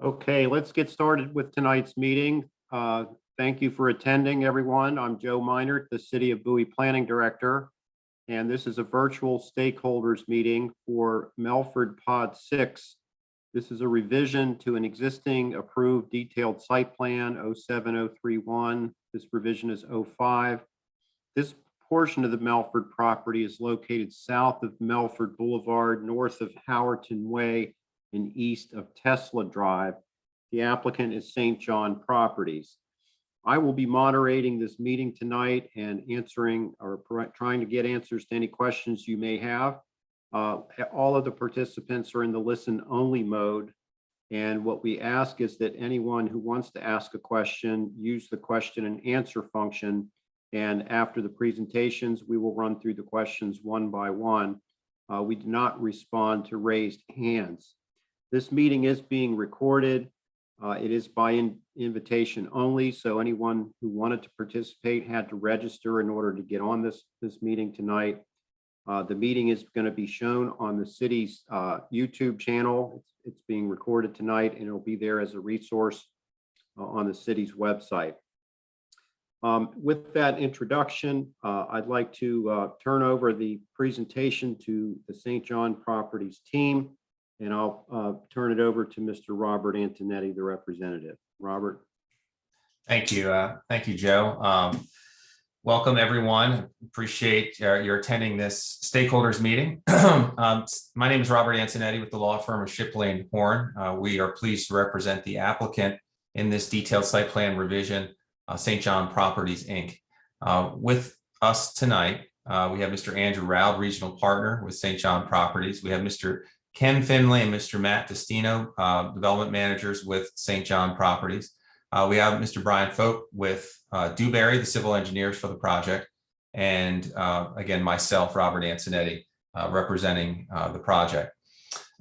Okay, let's get started with tonight's meeting. Thank you for attending, everyone. I'm Joe Minert, the City of Bowie Planning Director, and this is a virtual stakeholders meeting for Melford Pod 6. This is a revision to an existing approved detailed site plan 07031. This revision is 05. This portion of the Melford property is located south of Melford Boulevard, north of Howerton Way, and east of Tesla Drive. The applicant is St. John Properties. I will be moderating this meeting tonight and answering or trying to get answers to any questions you may have. All of the participants are in the listen-only mode. And what we ask is that anyone who wants to ask a question, use the question and answer function. And after the presentations, we will run through the questions one by one. We do not respond to raised hands. This meeting is being recorded. It is by invitation only, so anyone who wanted to participate had to register in order to get on this meeting tonight. The meeting is going to be shown on the city's YouTube channel. It's being recorded tonight, and it'll be there as a resource on the city's website. With that introduction, I'd like to turn over the presentation to the St. John Properties team. And I'll turn it over to Mr. Robert Antonetti, the representative. Robert. Thank you. Thank you, Joe. Welcome, everyone. Appreciate your attending this stakeholders meeting. My name is Robert Antonetti with the law firm of Shipley & Horn. We are pleased to represent the applicant in this detailed site plan revision, St. John Properties, Inc. With us tonight, we have Mr. Andrew Roud, regional partner with St. John Properties. We have Mr. Ken Finley and Mr. Matt Destino, development managers with St. John Properties. We have Mr. Brian Folk with Dewberry, the civil engineers for the project. And again, myself, Robert Antonetti, representing the project.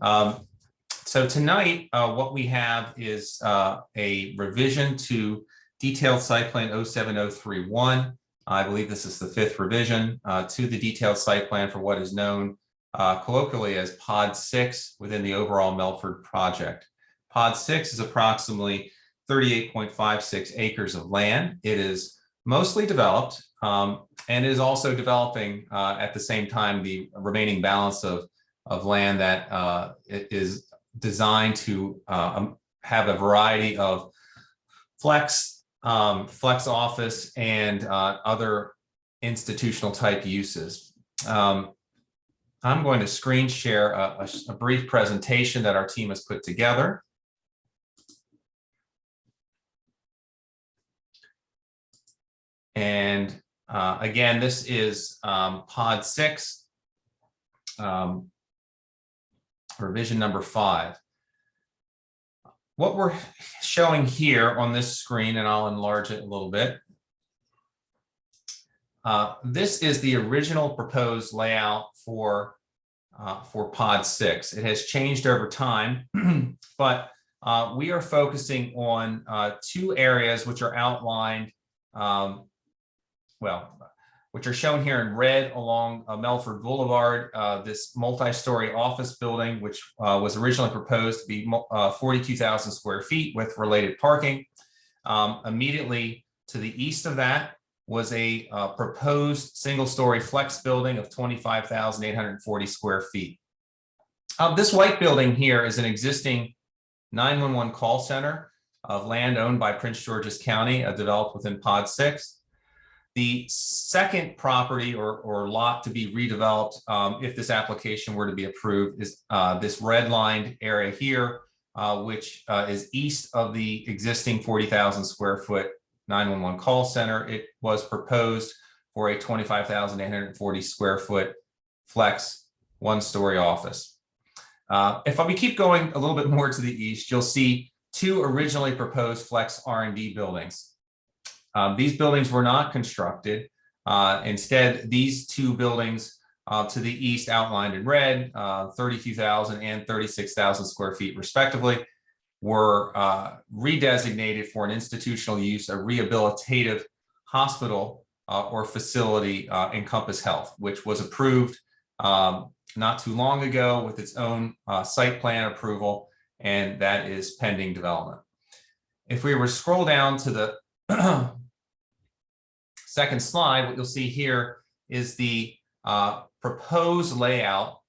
So tonight, what we have is a revision to detailed site plan 07031. I believe this is the 5th revision to the detailed site plan for what is known colloquially as Pod 6 within the overall Melford project. Pod 6 is approximately 38.56 acres of land. It is mostly developed and is also developing at the same time the remaining balance of land that is designed to have a variety of flex office and other institutional type uses. I'm going to screen share a brief presentation that our team has put together. And again, this is Pod 6, revision number 5. What we're showing here on this screen, and I'll enlarge it a little bit. This is the original proposed layout for Pod 6. It has changed over time, but we are focusing on 2 areas which are outlined, which are shown here in red along Melford Boulevard. This multi-story office building, which was originally proposed to be 42,000 square feet with related parking. Immediately to the east of that was a proposed single-story flex building of 25,840 square feet. This white building here is an existing 911 call center of land owned by Prince George's County, developed within Pod 6. The second property or lot to be redeveloped, if this application were to be approved, is this redlined area here, which is east of the existing 40,000 square foot 911 call center. It was proposed for a 25,840 square foot flex 1-story office. If we keep going a little bit more to the east, you'll see 2 originally proposed flex R&D buildings. These buildings were not constructed. Instead, these 2 buildings to the east, outlined in red, 32,000 and 36,000 square feet respectively, were redesignated for an institutional use, a rehabilitative hospital or facility, Encompass Health, which was approved not too long ago with its own site plan approval and that is pending development. If we were to scroll down to the second slide, what you'll see here is the proposed layout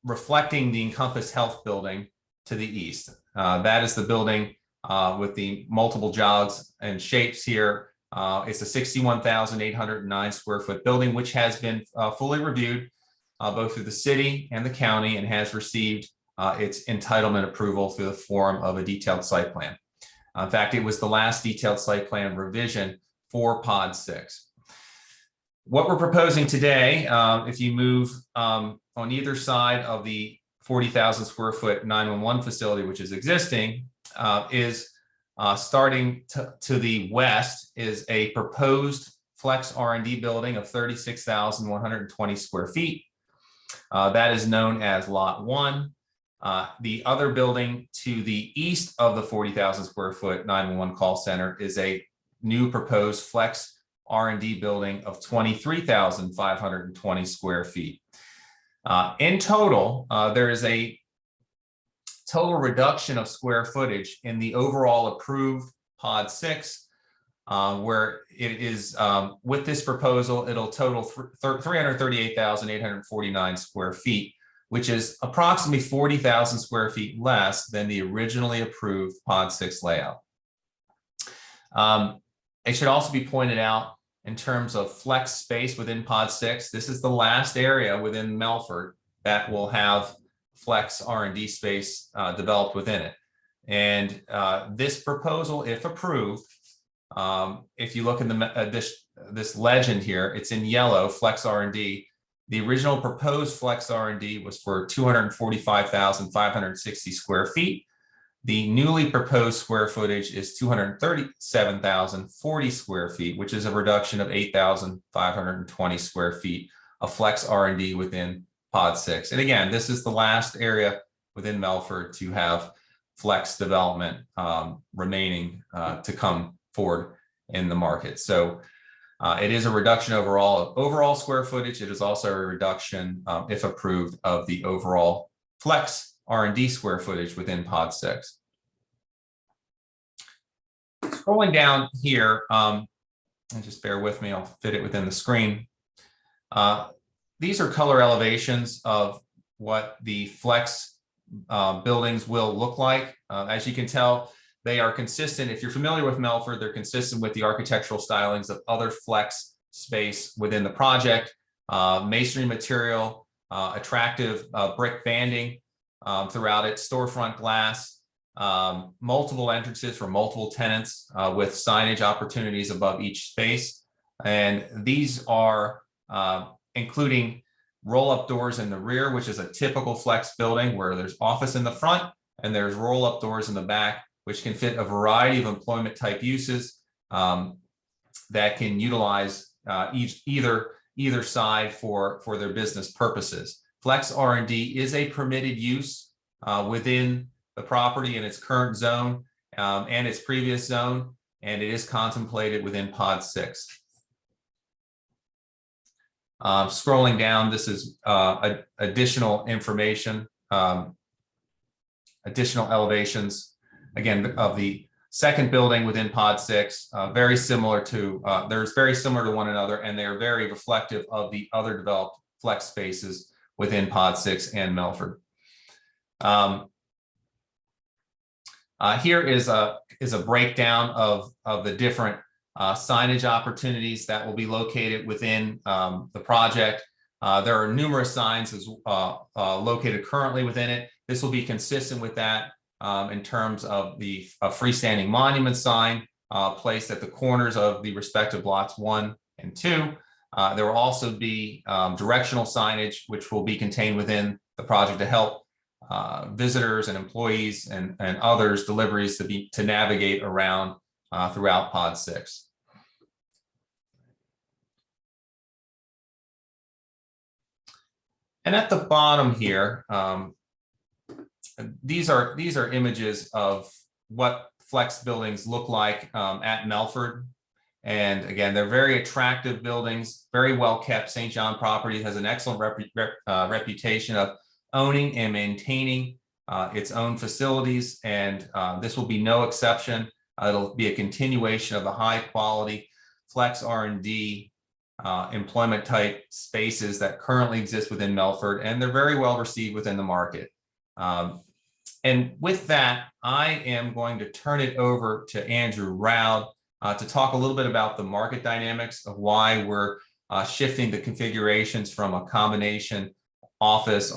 reflecting the Encompass Health building to the east. That is the building with the multiple jogs and shapes here. It's a 61,809 square foot building, which has been fully reviewed both through the city and the county, and has received its entitlement approval through the form of a detailed site plan. In fact, it was the last detailed site plan revision for Pod 6. What we're proposing today, if you move on either side of the 40,000 square foot 911 facility, which is existing, is starting to the west is a proposed flex R&D building of 36,120 square feet. That is known as Lot 1. The other building to the east of the 40,000 square foot 911 call center is a new proposed flex R&D building of 23,520 square feet. In total, there is a total reduction of square footage in the overall approved Pod 6, where it is, with this proposal, it'll total 338,849 square feet, which is approximately 40,000 square feet less than the originally approved Pod 6 layout. It should also be pointed out, in terms of flex space within Pod 6, this is the last area within Melford that will have flex R&D space developed within it. And this proposal, if approved, if you look in the this legend here, it's in yellow, flex R&D. The original proposed flex R&D was for 245,560 square feet. The newly proposed square footage is 237,040 square feet, which is a reduction of 8,520 square feet of flex R&D within Pod 6. And again, this is the last area within Melford to have flex development remaining to come forward in the market. So it is a reduction overall of overall square footage. It is also a reduction, if approved, of the overall flex R&D square footage within Pod 6. Scrolling down here, and just bear with me, I'll fit it within the screen. These are color elevations of what the flex buildings will look like. As you can tell, they are consistent. If you're familiar with Melford, they're consistent with the architectural stylings of other flex space within the project. Masonry material, attractive brick banding throughout it, storefront glass, multiple entrances for multiple tenants with signage opportunities above each space. And these are including roll-up doors in the rear, which is a typical flex building where there's office in the front and there's roll-up doors in the back, which can fit a variety of employment type uses that can utilize either side for their business purposes. Flex R&D is a permitted use within the property in its current zone and its previous zone, and it is contemplated within Pod 6. Scrolling down, this is additional information, additional elevations, again, of the second building within Pod 6, very similar to, they're very similar to one another, and they are very reflective of the other developed flex spaces within Pod 6 and Melford. Here is a breakdown of the different signage opportunities that will be located within the project. There are numerous signs located currently within it. This will be consistent with that in terms of the freestanding monument sign placed at the corners of the respective lots 1 and 2. There will also be directional signage, which will be contained within the project to help visitors and employees and others deliveries to navigate around throughout Pod 6. And at the bottom here, these are images of what flex buildings look like at Melford. And again, they're very attractive buildings, very well kept. St. John Property has an excellent reputation of owning and maintaining its own facilities, and this will be no exception. It'll be a continuation of the high quality flex R&D employment type spaces that currently exist within Melford, and they're very well received within the market. And with that, I am going to turn it over to Andrew Roud to talk a little bit about the market dynamics of why we're shifting the configurations from a combination office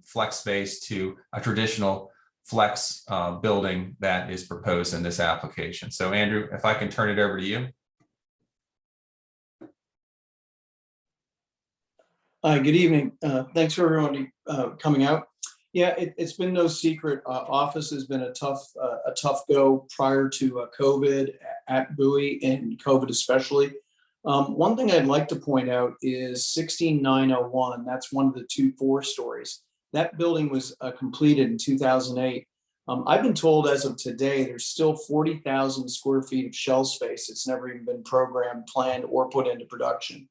flex space to a traditional flex building that is proposed in this application. So Andrew, if I can turn it over to you. Good evening. Thanks for everyone coming out. Yeah, it's been no secret. Office has been a tough go prior to COVID at Bowie, and COVID especially. One thing I'd like to point out is 16901. That's one of the 2 4-stories. That building was completed in 2008. I've been told as of today, there's still 40,000 square feet of shell space. It's never even been programmed, planned, or put into production.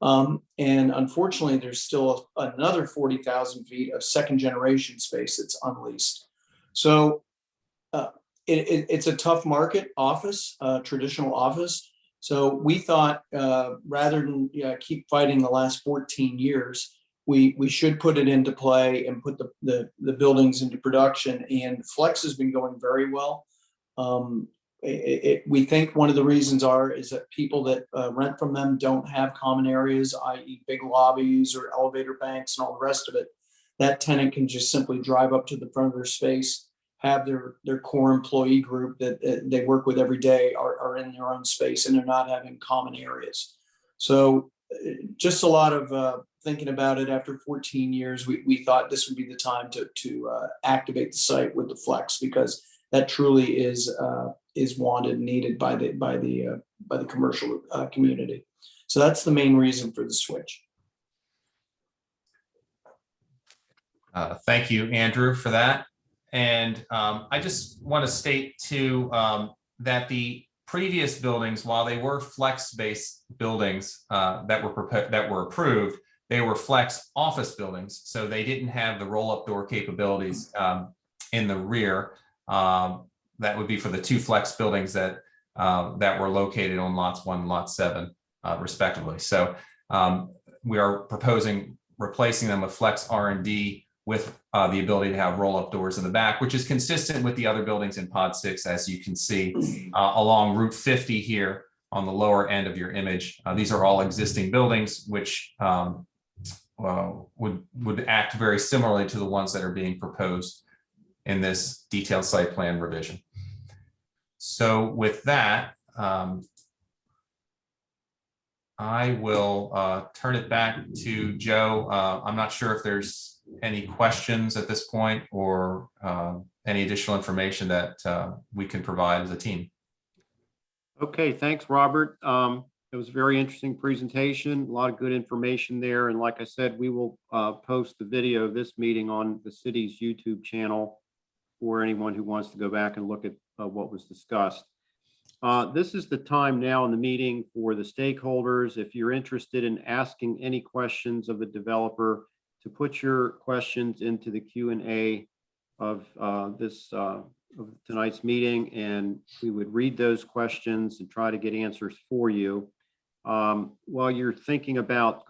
And unfortunately, there's still another 40,000 feet of second generation space that's unleased. So it's a tough market, traditional office. So we thought rather than keep fighting the last 14 years, we should put it into play and put the buildings into production. And Flex has been going very well. We think one of the reasons is that people that rent from them don't have common areas, i.e. big lobbies or elevator banks and all the rest of it. That tenant can just simply drive up to the front of their space, have their core employee group that they work with every day are in their own space, and they're not having common areas. So just a lot of thinking about it after 14 years, we thought this would be the time to activate the site with the Flex, because that truly is wanted and needed by the commercial community. So that's the main reason for the switch. Thank you, Andrew, for that. And I just want to state too that the previous buildings, while they were flex-based buildings that were approved, they were flex office buildings, so they didn't have the roll-up door capabilities in the rear. That would be for the 2 flex buildings that were located on lots 1 and lot 7, respectively. So we are proposing replacing them with flex R&D with the ability to have roll-up doors in the back, which is consistent with the other buildings in Pod 6, as you can see along Route 50 here on the lower end of your image. These are all existing buildings, which would act very similarly to the ones that are being proposed in this detailed site plan revision. So with that, I will turn it back to Joe. I'm not sure if there's any questions at this point or any additional information that we can provide as a team. Okay, thanks, Robert. It was a very interesting presentation, a lot of good information there. And like I said, we will post the video of this meeting on the city's YouTube channel for anyone who wants to go back and look at what was discussed. This is the time now in the meeting for the stakeholders. If you're interested in asking any questions of the developer, to put your questions into the Q&A of tonight's meeting, and we would read those questions and try to get answers for you. While you're thinking about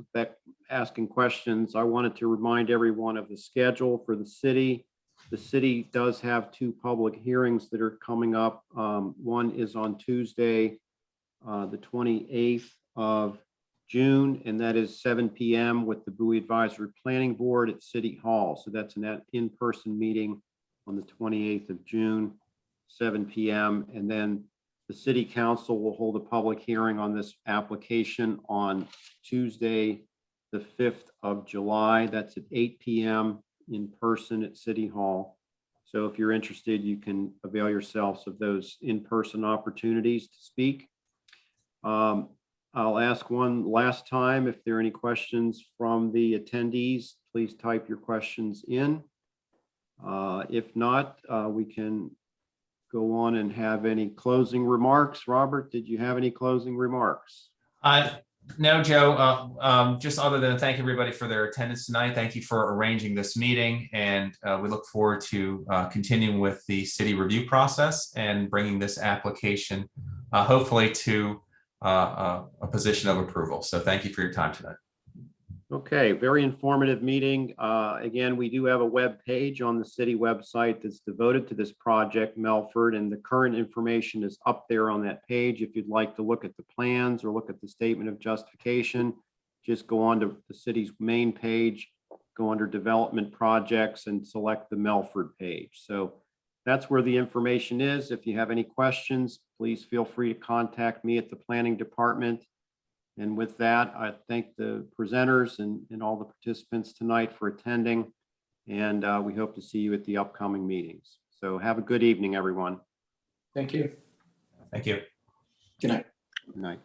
asking questions, I wanted to remind everyone of the schedule for the city. The city does have 2 public hearings that are coming up. One is on Tuesday, the 28th of June, and that is 7 p.m. with the Bowie Advisory Planning Board at City Hall. So that's an in-person meeting on the 28th of June, 7 p.m. And then the City Council will hold a public hearing on this application on Tuesday, the 5th of July. That's at 8 p.m. in person at City Hall. So if you're interested, you can avail yourselves of those in-person opportunities to speak. I'll ask one last time, if there are any questions from the attendees, please type your questions in. If not, we can go on and have any closing remarks. Robert, did you have any closing remarks? No, Joe, just other than thank everybody for their attendance tonight. Thank you for arranging this meeting, and we look forward to continuing with the city review process and bringing this application hopefully to a position of approval. So thank you for your time tonight. Okay, very informative meeting. Again, we do have a web page on the city website that's devoted to this project, Melford, and the current information is up there on that page. If you'd like to look at the plans or look at the statement of justification, just go on to the city's main page, go under development projects and select the Melford page. So that's where the information is. If you have any questions, please feel free to contact me at the planning department. And with that, I thank the presenters and all the participants tonight for attending. And we hope to see you at the upcoming meetings. So have a good evening, everyone. Thank you. Thank you. Good night. Good night.